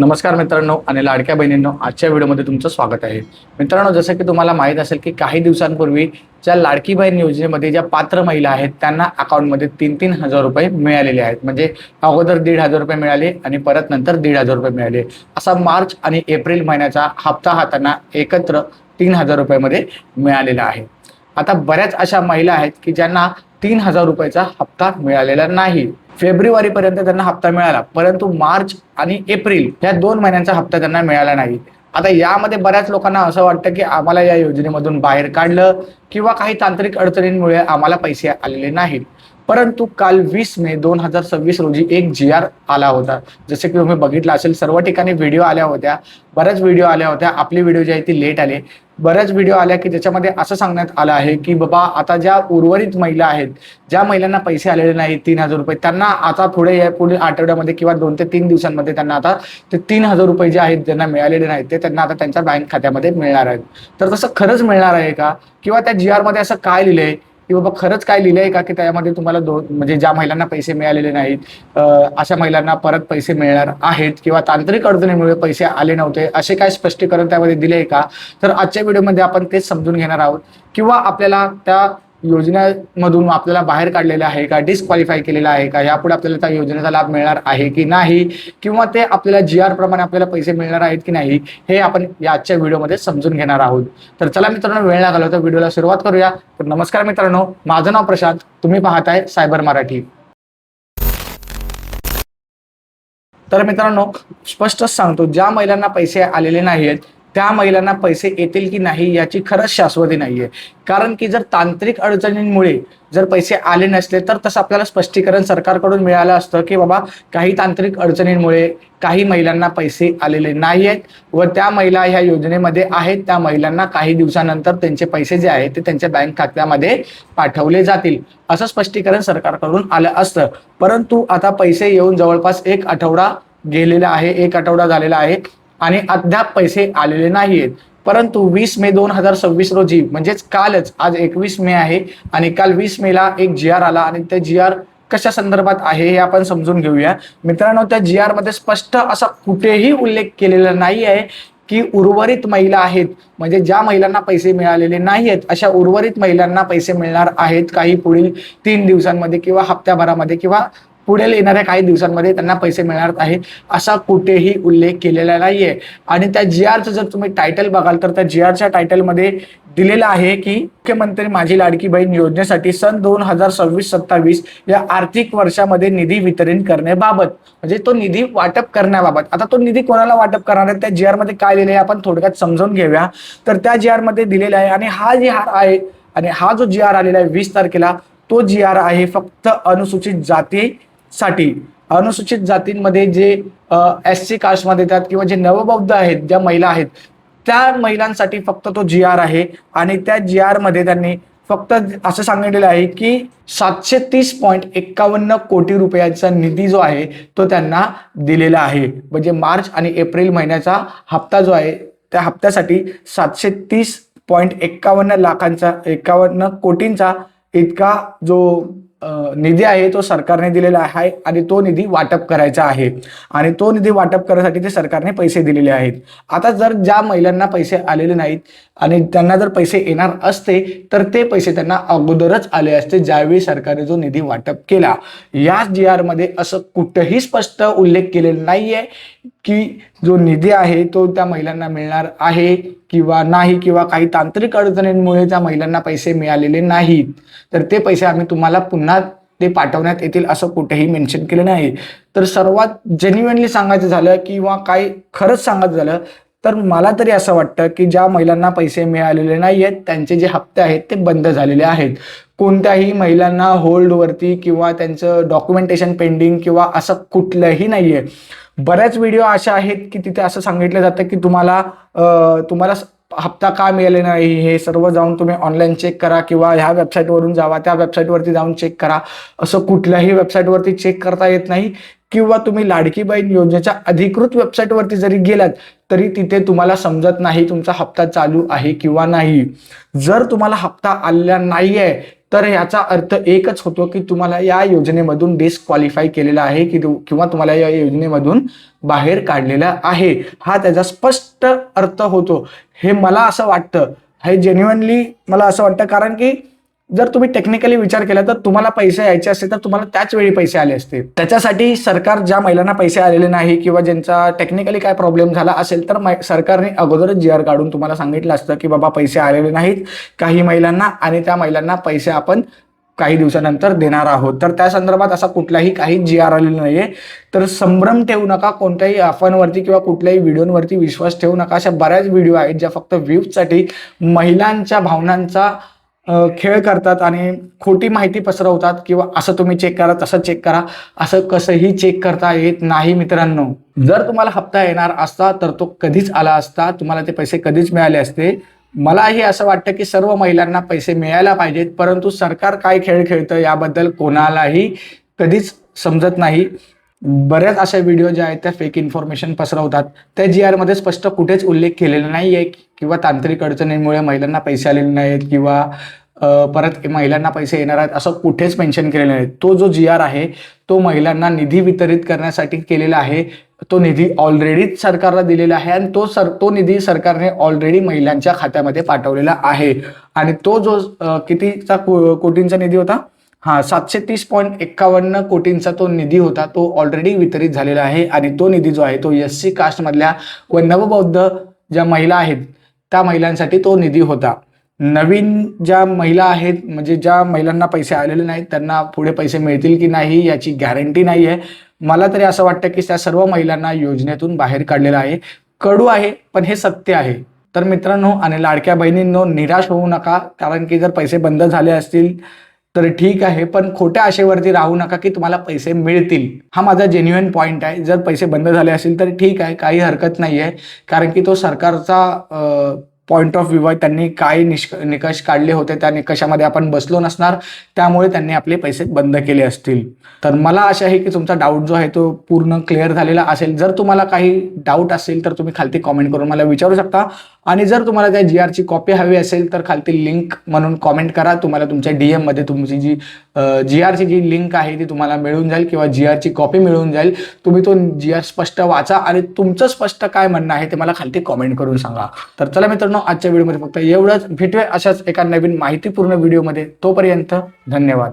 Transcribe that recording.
नमस्कार मित्रांनो आणि लाडक्या बहिणींनो, आजच्या व्हिडिओमध्ये तुमचं स्वागत आहे. मित्रांनो, जसं की तुम्हाला माहीत असेल की काही दिवसांपूर्वी ज्या लाडकी बहीण योजनेमध्ये ज्या पात्र महिला आहेत त्यांना अकाउंटमध्ये 3,000 रुपये मिळालेले आहेत. म्हणजे अगोदर 1,500 रुपये मिळाले आणि परत नंतर 1,500 रुपये मिळाले. असा मार्च आणि एप्रिल महिन्याचा हप्ता हा त्यांना एकत्र 3,000 रुपयामध्ये मिळालेला आहे. आता बऱ्याच अशा महिला आहेत की ज्यांना 3,000 रुपयाचा हप्ता मिळालेला नाही. फेब्रुवारीपर्यंत त्यांना हप्ता मिळाला, परंतु मार्च आणि एप्रिल या 2 महिन्यांचा हप्ता त्यांना मिळाला नाही. आता यामध्ये बऱ्याच लोकांना असं वाटतं की आम्हाला या योजनेमधून बाहेर काढलं किंवा काही तांत्रिक अडचणींमुळे आम्हाला पैसे आलेले नाहीत. परंतु काल 20 मे 2026 रोजी एक जी-आर आला होता. जसे की तुम्ही बघितलं असेल, सर्व ठिकाणी व्हिडिओ आल्या होत्या, बऱ्याच व्हिडिओ आल्या होत्या. आपली व्हिडिओ जी आहे ती लेट आली. बऱ्याच व्हिडिओ आल्या की ज्याच्यामध्ये असं सांगण्यात आलं आहे की बाबा आता ज्या उर्वरित महिला आहेत, ज्या महिलांना पैसे आलेले नाहीत 3,000 रुपये, त्यांना आता पुढे या पुढील आठवड्यामध्ये किंवा 2 ते 3 दिवसांमध्ये त्यांना आता ते 3,000 रुपये जे आहेत ज्यांना मिळालेले नाहीत ते त्यांना आता त्यांच्या बँक खात्यामध्ये मिळणार आहेत. तर तसं खरंच मिळणार आहे का? किंवा त्या जी-आर मध्ये असं काय लिहिलंय की बाबा खरंच काय लिहिलंय का की त्यामध्ये तुम्हाला म्हणजे ज्या महिलांना पैसे मिळालेले नाहीत अशा महिलांना परत पैसे मिळणार आहेत किंवा तांत्रिक अडचणीमुळे पैसे आले नव्हते असे काय स्पष्टीकरण त्यामध्ये दिले का? तर आजच्या व्हिडिओमध्ये आपण तेच समजून घेणार आहोत. किंवा आपल्याला त्या योजनेमधून आपल्याला बाहेर काढलेलं आहे का, डिस्क्वालिफाय केलेलं आहे का, यापुढे आपल्याला त्या योजनेचा लाभ मिळणार आहे की नाही, किंवा ते आपल्याला जी-आर प्रमाणे आपल्याला पैसे मिळणार आहेत की नाही, हे आपण या आजच्या व्हिडिओमध्ये समजून घेणार आहोत. तर चला मित्रांनो, वेळ न घालवता व्हिडिओला सुरुवात करूया. तर नमस्कार मित्रांनो, माझं नाव प्रशांत, तुम्ही पाहताय सायबर मराठी. तर मित्रांनो, स्पष्टच सांगतो, ज्या महिलांना पैसे आलेले नाहीत त्या महिलांना पैसे येतील की नाही याची खरंच शाश्वती नाहीये. कारण की जर तांत्रिक अडचणींमुळे जर पैसे आले नसले तर तसं आपल्याला स्पष्टीकरण सरकारकडून मिळालं असतं की बाबा काही तांत्रिक अडचणींमुळे काही महिलांना पैसे आलेले नाही आहेत व त्या महिला ह्या योजनेमध्ये आहेत, त्या महिलांना काही दिवसानंतर त्यांचे पैसे जे आहेत ते त्यांच्या बँक खात्यामध्ये पाठवले जातील, असं स्पष्टीकरण सरकारकडून आलं असतं. परंतु आता पैसे येऊन जवळपास 1 आठवडा गेलेला आहे, 1 आठवडा झालेला आहे आणि अद्याप पैसे आलेले नाहीयेत. परंतु 20 मे 2026 रोजी म्हणजेच कालच, आज 21 मे आहे आणि काल 20 मेला एक जी-आर आला आणि त्या जी-आर कशा संदर्भात आहे हे आपण समजून घेऊया. मित्रांनो, त्या जी-आर मध्ये स्पष्ट असा कुठेही उल्लेख केलेला नाही आहे की उर्वरित महिला आहेत, म्हणजे ज्या महिलांना पैसे मिळालेले नाहीत अशा उर्वरित महिलांना पैसे मिळणार आहेत काही पुढील 3 दिवसांमध्ये किंवा हप्त्याभरामध्ये किंवा पुढील येणाऱ्या काही दिवसांमध्ये त्यांना पैसे मिळणार आहेत, असा कुठेही उल्लेख केलेला नाहीये. आणि त्या जी-आरचं जर तुम्ही टायटल बघाल तर त्या जी-आरच्या टायटलमध्ये दिलेलं आहे की मुख्यमंत्री माझी लाडकी बहीण योजनेसाठी सन 2026-27 या आर्थिक वर्षामध्ये निधी वितरण करण्याबाबत, म्हणजे तो निधी वाटप करण्याबाबत. आता तो निधी कोणाला वाटप करणार आहे, त्या जी-आर मध्ये काय लिहिले आहे आपण थोडक्यात समजून घेऊया. तर त्या जी-आर मध्ये दिलेला आहे आणि हा जी-आर आहे आणि हा जो जी-आर आलेला आहे 20 तारखेला, तो जी-आर आहे फक्त अनुसूचित जाती साठी. अनुसूचित जातींमध्ये जे SC कास्टमध्ये येतात किंवा जे नवबौद्ध आहेत, ज्या महिला आहेत त्या महिलांसाठी फक्त तो जी-आर आहे. आणि त्या जी-आर मध्ये त्यांनी फक्त असं सांगितलेलं आहे की 730.51 कोटी रुपयांचा निधी जो आहे तो त्यांना दिलेला आहे. म्हणजे मार्च आणि एप्रिल महिन्याचा हप्ता जो आहे त्या हप्त्यासाठी 730.51 लाखांचा 51 कोटींचा इतका जो निधी आहे तो सरकारने दिलेला आहे आणि तो निधी वाटप करायचा आहे आणि तो निधी वाटप करण्यासाठी ते सरकारने पैसे दिलेले आहेत. आता जर ज्या महिलांना पैसे आलेले नाहीत आणि त्यांना जर पैसे येणार असते तर ते पैसे त्यांना अगोदरच आले असते ज्यावेळी सरकारने जो निधी वाटप केला. या जी-आर मध्ये असं कुठेही स्पष्ट उल्लेख केलेला नाहीये की जो निधी आहे तो त्या महिलांना मिळणार आहे किंवा नाही, किंवा काही तांत्रिक अडचणींमुळे त्या महिलांना पैसे मिळालेले नाहीत तर ते पैसे आम्ही तुम्हाला पुन्हा ते पाठवण्यात येतील असं कुठेही मेन्शन केलं नाही. तर सर्वात जेन्युइनली सांगायचं झालं किंवा काही खरंच सांगायचं झालं तर मला तरी असं वाटतं की ज्या महिलांना पैसे मिळालेले नाही आहेत त्यांचे जे हप्ते आहेत ते बंद झालेले आहेत. कोणत्याही महिलांना होल्डवरती किंवा त्यांचं डॉक्युमेंटेशन पेंडिंग किंवा असं कुठलंही नाहीये. बऱ्याच व्हिडिओ अशा आहेत की तिथे असं सांगितलं जातं की तुम्हाला हप्ता का मिळाले नाही हे सर्व जाऊन तुम्ही ऑनलाईन चेक करा किंवा ह्या वेबसाईटवरून जावा, त्या वेबसाईटवरती जाऊन चेक करा. असं कुठल्याही वेबसाईटवरती चेक करता येत नाही किंवा तुम्ही लाडकी बहीण योजनेच्या अधिकृत वेबसाईटवरती जरी गेलात तरी तिथे तुम्हाला समजत नाही तुमचा हप्ता चालू आहे किंवा नाही. जर तुम्हाला हप्ता आलेला नाहीये तर याचा अर्थ एकच होतो की तुम्हाला या योजनेमधून डिस्क्वालिफाय केलेला आहे किंवा तुम्हाला या योजनेमधून बाहेर काढलेला आहे, हा त्याचा स्पष्ट अर्थ होतो. हे मला असं वाटतं, हे जेन्युइनली मला असं वाटतं, कारण की जर तुम्ही टेक्निकली विचार केला तर तुम्हाला पैसे यायचे असते तर तुम्हाला त्याच वेळी पैसे आले असते. त्याच्यासाठी सरकार ज्या महिलांना पैसे आलेले नाही किंवा ज्यांचा टेक्निकली काय प्रॉब्लेम झाला असेल तर सरकारने अगोदरच GR काढून तुम्हाला सांगितलं असतं की बाबा पैसे आलेले नाहीत काही महिलांना आणि त्या महिलांना पैसे आपण काही दिवसानंतर देणार आहोत. तर त्या संदर्भात असा कुठलाही काही GR आलेला नाहीये. तर संभ्रम ठेवू नका, कोणत्याही अफवांवरती किंवा कुठल्याही व्हिडिओवरती विश्वास ठेवू नका. अशा बऱ्याच व्हिडिओ आहेत ज्या फक्त व्ह्यूजसाठी महिलांच्या भावनांचा खेळ करतात आणि खोटी माहिती पसरवतात किंवा असं तुम्ही चेक करा, तसं चेक करा, असं कसंही चेक करता येत नाही मित्रांनो. जर तुम्हाला हप्ता येणार असता तर तो कधीच आला असता, तुम्हाला ते पैसे कधीच मिळाले असते. मलाही असं वाटतं की सर्व महिलांना पैसे मिळायला पाहिजेत, परंतु सरकार काय खेळ खेळतं याबद्दल कोणालाही कधीच समजत नाही. बऱ्याच अशा व्हिडिओ ज्या आहेत त्या फेक इन्फॉर्मेशन पसरवतात. त्या GR मध्ये स्पष्ट कुठेच उल्लेख केलेला नाही आहे किंवा तांत्रिक अडचणींमुळे महिलांना पैसे आलेले नाहीत किंवा परत महिलांना पैसे येणार आहेत असं कुठेच मेन्शन केलेलं नाही. तो जो GR आहे तो महिलांना निधी वितरित करण्यासाठी केलेला आहे. तो निधी ऑलरेडी सरकारला दिलेला आहे आणि तो निधी सरकारने ऑलरेडी महिलांच्या खात्यामध्ये पाठवलेला आहे. आणि तो जो कितीचा कोटींचा निधी होता, 730.51 कोटींचा तो निधी होता, तो ऑलरेडी वितरित झालेला आहे. आणि तो निधी जो आहे तो SC कास्टमधल्या व नवबौद्ध ज्या महिला आहेत त्या महिलांसाठी तो निधी होता. नवीन ज्या महिला आहेत म्हणजे ज्या महिलांना पैसे आलेले नाहीत त्यांना पुढे पैसे मिळतील की नाही याची गॅरंटी नाही आहे. मला तरी असं वाटतं की त्या सर्व महिलांना योजनेतून बाहेर काढलेलं आहे. कडू आहे पण हे सत्य आहे. तर मित्रांनो आणि लाडक्या बहिणींनो, निराश होऊ नका, कारण की जर पैसे बंद झाले असतील तर ठीक आहे, पण खोट्या आशेवरती राहू नका की तुम्हाला पैसे मिळतील. हा माझा जेन्युइन पॉईंट आहे. जर पैसे बंद झाले असतील तर ठीक आहे, काही हरकत नाही आहे, कारण की तो सरकारचा पॉईंट ऑफ व्ह्यू आहे. त्यांनी काय निकष काढले होते त्या निकषामध्ये आपण बसलो नसणार, त्यामुळे त्यांनी आपले पैसे बंद केले असतील. तर मला आशा आहे की तुमचा डाऊट जो आहे तो पूर्ण क्लिअर झालेला असेल. जर तुम्हाला काही डाऊट असेल तर तुम्ही खालती कॉमेंट करून मला विचारू शकता. आणि जर तुम्हाला त्या GRची कॉपी हवी असेल तर खालती लिंक म्हणून कॉमेंट करा. तुम्हाला तुमच्या DM मध्ये तुमची जी GRची जी लिंक आहे ती तुम्हाला मिळून जाईल किंवा GRची कॉपी मिळून जाईल. तुम्ही तो GR स्पष्ट वाचा आणि तुमचं स्पष्ट काय म्हणणं आहे ते मला खालती कॉमेंट करून सांगा. तर चला मित्रांनो, आजच्या व्हिडिओमध्ये फक्त एवढंच. भेटूया अशाच एका नवीन माहितीपूर्ण व्हिडिओमध्ये. तोपर्यंत धन्यवाद.